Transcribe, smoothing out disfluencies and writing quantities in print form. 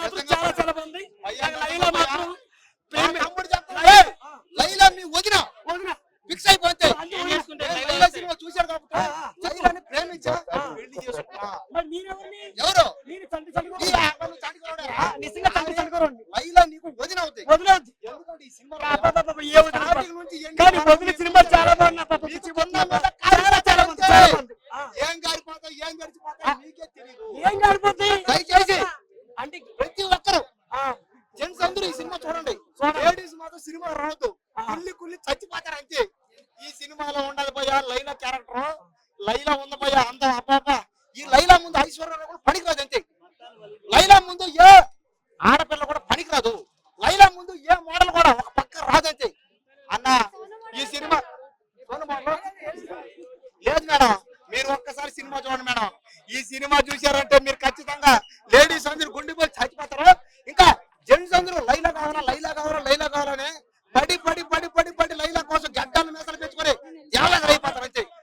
మాత్రం చాలా చాలా బాగుంది. లైలా మాత్రం లైలా మీ వదిన ఫిక్స్ అయిపోతే లైలా సినిమా చూశారు కాబట్టి లైలాని ప్రేమించా పెళ్లి చేసుకున్నా. ఎవరు లైలా నీకు వదిన అవుతాయి. ఎందుకంటే ఈ సినిమా సినిమా చాలా బాగుంది. ఏం గారిపోతాయి ఏం గడిచిపోతాయి మీకే తెలియదు. ఏం కాడిపోతాయి దయచేసి అంటే ప్రతి ఒక్కరు జెంట్స్ అందరూ ఈ సినిమా చూడండి. లేడీస్ మాత్రం సినిమా రావద్దు, కుళ్ళి చచ్చిపోతారు అంతే. ఈ సినిమాలో ఉండదు పోయా లైలా క్యారెక్టర్, లైలా ఉంది పోయా అంత అబ్బాబా. ఈ లైలా ముందు ఐశ్వర్యరావు కూడా పనికిరాదు అంతే. లైలా ముందు